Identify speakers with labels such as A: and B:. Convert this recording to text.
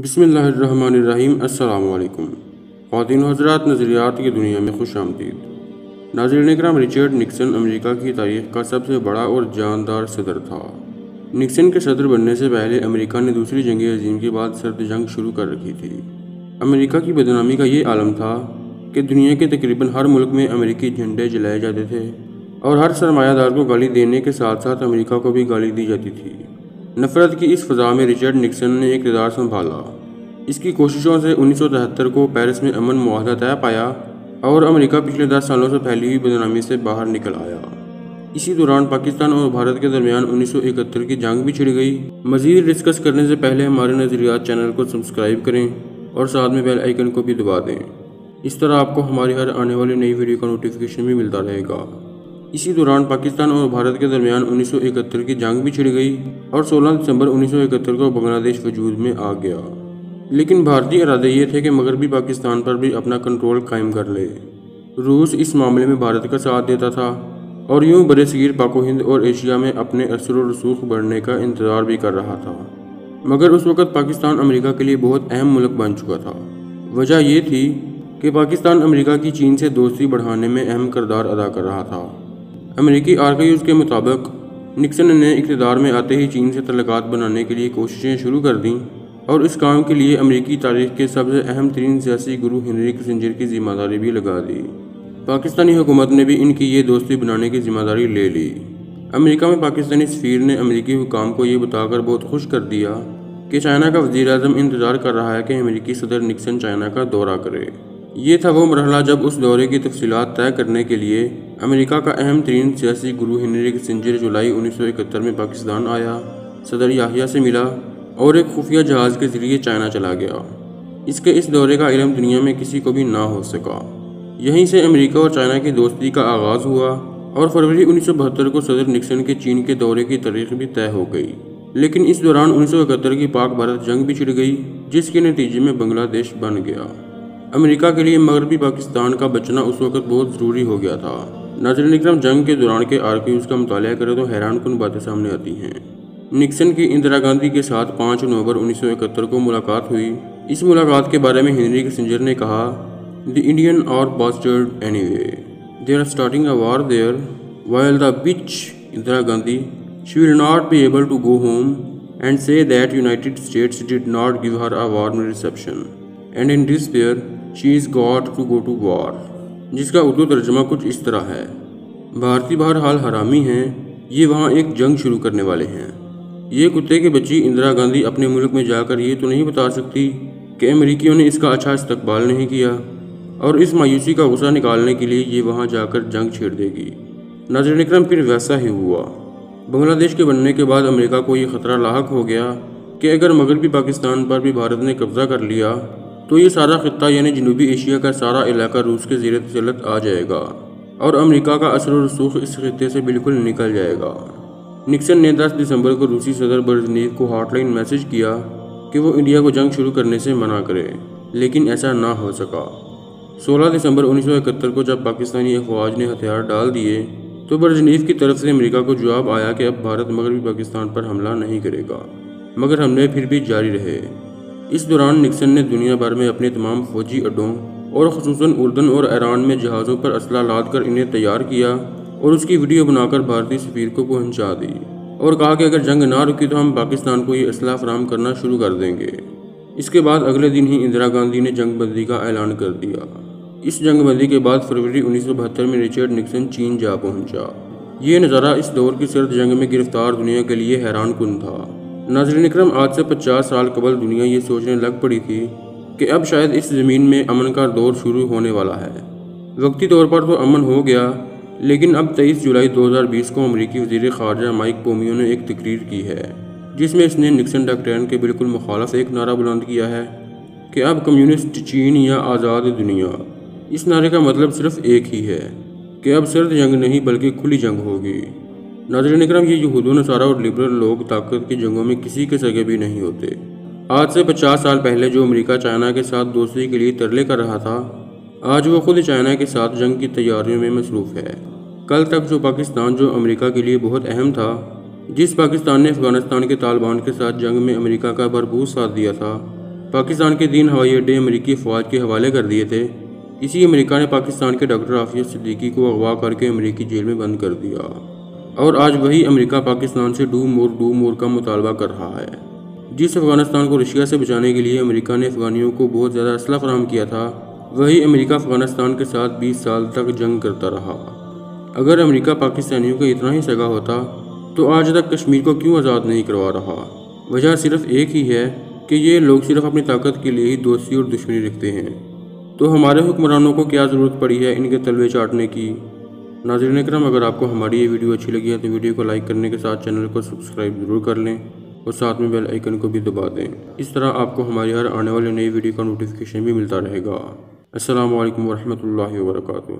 A: بسم اللہ الرحمن الرحیم۔ السلام علیکم خواتین و حضرات، نظریات کی دنیا میں خوش آمدید۔ ناظرین اکرام، رچرڈنکسن امریکہ کی تاریخ کا سب سے بڑا اور جاندار صدر تھا۔ نکسن کے صدر بننے سے پہلے امریکہ نے دوسری جنگ عظیم کے بعد سرد جنگ شروع کر رکھی تھی۔ امریکہ کی بدنامی کا یہ عالم تھا کہ دنیا کے تقریباً ہر ملک میں امریکی جھنڈے جلائے جاتے تھے اور ہر سرمایہ دار کو گالی دینے کے ساتھ ساتھ امریکہ کو بھی گالی دی جاتی تھی۔ نفرت کی اس فضا میں رچرڈنکسن نے اقتدار سنبھالا۔ اس کی کوششوں سے 1973 کو پیرس میں امن معاہدہ طے پایا اور امریکہ پچھلے 10 سالوں سے پھیلی ہوئی بدنامی سے باہر نکل آیا۔ اسی دوران پاکستان اور بھارت کے درمیان 1971 کی جنگ بھی چھڑ گئی۔ مزید ڈسکس کرنے سے پہلے ہمارے نظریات چینل کو سبسکرائب کریں اور ساتھ میں بیل آئیکن کو بھی دبا دیں۔ اس طرح آپ کو ہماری ہر آنے والی نئی ویڈیو کا نوٹیفیکیشن بھی ملتا رہے گا۔ اسی دوران پاکستان اور بھارت کے درمیان 1971 کی جنگ بھی چھڑ گئی اور 16 دسمبر 1971 کو بنگلہ دیش وجود میں آ گیا۔ لیکن بھارتی ارادے یہ تھے کہ مغربی پاکستان پر بھی اپنا کنٹرول قائم کر لے۔ روس اس معاملے میں بھارت کا ساتھ دیتا تھا اور یوں برصغیر پاک و ہند اور ایشیا میں اپنے اثر و رسوخ بڑھنے کا انتظار بھی کر رہا تھا۔ مگر اس وقت پاکستان امریکہ کے لیے بہت اہم ملک بن چکا تھا۔ وجہ یہ تھی کہ پاکستان امریکہ کی چین سے دوستی بڑھانے میں اہم کردار ادا کر رہا تھا۔ امریکی آرکائیوز کے مطابق نکسن نے اقتدار میں آتے ہی چین سے تعلقات بنانے کے لیے کوششیں شروع کر دیں اور اس کام کے لیے امریکی تاریخ کے سب سے اہم ترین سیاسی گرو ہنری کسنجر کی ذمہ داری بھی لگا دی۔ پاکستانی حکومت نے بھی ان کی یہ دوستی بنانے کی ذمہ داری لے لی۔ امریکہ میں پاکستانی سفیر نے امریکی حکام کو یہ بتا کر بہت خوش کر دیا کہ چائنا کا وزیر اعظم انتظار کر رہا ہے کہ امریکی صدر نکسن چائنا کا دورہ کرے۔ یہ تھا وہ مرحلہ جب اس دورے کی تفصیلات طے کرنے کے لیے امریکہ کا اہم ترین سیاسی گرو ہنری کسنجر جولائی 1971 میں پاکستان آیا، صدر یحییٰ سے ملا اور ایک خفیہ جہاز کے ذریعے چائنا چلا گیا۔ اس کے اس دورے کا علم دنیا میں کسی کو بھی نہ ہو سکا۔ یہیں سے امریکہ اور چائنا کی دوستی کا آغاز ہوا اور فروری 1972 کو صدر نکسن کے چین کے دورے کی تاریخ بھی طے ہو گئی۔ لیکن اس دوران 1971 کی پاک بھارت جنگ بھی چھڑ گئی، جس کے نتیجے میں بنگلہ دیش بن گیا۔ امریکہ کے لیے مغربی پاکستان کا بچنا اس وقت بہت ضروری ہو گیا تھا۔ ناظرین اکرام، جنگ کے دوران کے آرکائیوز کا مطالعہ کریں تو حیران کن باتیں سامنے آتی ہیں۔ نکسن کی اندرا گاندھی کے ساتھ 5 نومبر 1971 کو ملاقات ہوئی۔ اس ملاقات کے بارے میں ہنری کسنجر نے کہا، "The Indian are bastard anyway. They are starting a war there, while the bitch Indra Gandhi, she will not be able to go home and say that United States did not give her a warm reception, and in despair she is got to go to war." جس کا اردو ترجمہ کچھ اس طرح ہے، بھارتی بہرحال حرامی ہیں، یہ وہاں ایک جنگ شروع کرنے والے ہیں۔ یہ کتے کی بچی اندرا گاندھی اپنے ملک میں جا کر یہ تو نہیں بتا سکتی کہ امریکیوں نے اس کا اچھا استقبال نہیں کیا، اور اس مایوسی کا غصہ نکالنے کے لیے یہ وہاں جا کر جنگ چھیڑ دے گی۔ ناظرین اکرام، پھر ویسا ہی ہوا۔ بنگلہ دیش کے بننے کے بعد امریکہ کو یہ خطرہ لاحق ہو گیا کہ اگر مغربی پاکستان پر بھی بھارت نے قبضہ کر لیا تو یہ سارا خطہ یعنی جنوبی ایشیا کا سارا علاقہ روس کے زیر تسلط آ جائے گا اور امریکہ کا اثر و رسوخ اس خطے سے بالکل نکل جائے گا۔ نکسن نے 10 دسمبر کو روسی صدر برژنیف کو ہاٹ لائن میسج کیا کہ وہ انڈیا کو جنگ شروع کرنے سے منع کرے، لیکن ایسا نہ ہو سکا۔ 16 دسمبر 1971 کو جب پاکستانی افواج نے ہتھیار ڈال دیے تو برژنیف کی طرف سے امریکہ کو جواب آیا کہ اب بھارت مغربی پاکستان پر حملہ نہیں کرے گا، مگر حملے پھر بھی جاری رہے۔ اس دوران نکسن نے دنیا بھر میں اپنے تمام فوجی اڈوں اور خصوصاً اردن اور ایران میں جہازوں پر اسلحہ لاد کر انہیں تیار کیا اور اس کی ویڈیو بنا کر بھارتی سفیر کو پہنچا دی اور کہا کہ اگر جنگ نہ رکی تو ہم پاکستان کو یہ اسلحہ فراہم کرنا شروع کر دیں گے۔ اس کے بعد اگلے دن ہی اندرا گاندھی نے جنگ بندی کا اعلان کر دیا۔ اس جنگ بندی کے بعد فروری 1972 میں رچرڈنکسن چین جا پہنچا۔ یہ نظارہ اس دور کی سرد جنگ میں گرفتار دنیا کے لیے حیران کن تھا۔ ناظرین اکرام، آج سے 50 سال قبل دنیا یہ سوچنے لگ پڑی تھی کہ اب شاید اس زمین میں امن کا دور شروع ہونے والا ہے۔ وقتی طور پر تو امن ہو گیا، لیکن اب 23 جولائی 2020 کو امریکی وزیر خارجہ مائک پومپیو نے ایک تقریر کی ہے جس میں اس نے نکسن ڈاکٹرین کے بالکل مخالف ایک نعرہ بلند کیا ہے کہ اب کمیونسٹ چین یا آزاد دنیا۔ اس نعرے کا مطلب صرف ایک ہی ہے کہ اب سرد جنگ نہیں بلکہ کھلی جنگ ہوگی۔ ناظرین اکرام، یہ یہود و نصارہ اور لبرل لوگ طاقت کی جنگوں میں کسی کے سگے بھی نہیں ہوتے۔ آج سے 50 سال پہلے جو امریکہ چائنا کے ساتھ دوستی کے لیے ترلے کر رہا تھا، آج وہ خود چائنا کے ساتھ جنگ کی تیاریوں میں مصروف ہے۔ کل تک جو پاکستان جو امریکہ کے لیے بہت اہم تھا، جس پاکستان نے افغانستان کے طالبان کے ساتھ جنگ میں امریکہ کا بھرپور ساتھ دیا تھا، پاکستان کے 3 ہوائی اڈے امریکی فوج کے حوالے کر دیے تھے۔ اسی امریکہ نے پاکستان کے ڈاکٹر عافیت صدیقی کو اغوا کر کے امریکی جیل میں بند کر دیا، اور آج وہی امریکہ پاکستان سے ڈو مور کا مطالبہ کر رہا ہے۔ جس افغانستان کو رشیا سے بچانے کے لیے امریکہ نے افغانیوں کو بہت زیادہ اسلحہ فراہم کیا تھا، وہی امریکہ افغانستان کے ساتھ 20 سال تک جنگ کرتا رہا۔ اگر امریکہ پاکستانیوں کا اتنا ہی سگا ہوتا تو آج تک کشمیر کو کیوں آزاد نہیں کروا رہا؟ وجہ صرف ایک ہی ہے کہ یہ لوگ صرف اپنی طاقت کے لیے ہی دوستی اور دشمنی رکھتے ہیں۔ تو ہمارے حکمرانوں کو کیا ضرورت پڑی ہے ان کے تلوے چاٹنے کی؟ ناظرین اکرام، اگر آپ کو ہماری یہ ویڈیو اچھی لگی ہے تو ویڈیو کو لائک کرنے کے ساتھ چینل کو سبسکرائب ضرور کر لیں اور ساتھ میں بیل آئیکن کو بھی دبا دیں۔ اس طرح آپ کو ہماری ہر آنے والے نئی ویڈیو کا نوٹیفیکیشن بھی ملتا رہے گا۔ السلام علیکم ورحمۃ اللہ وبرکاتہ۔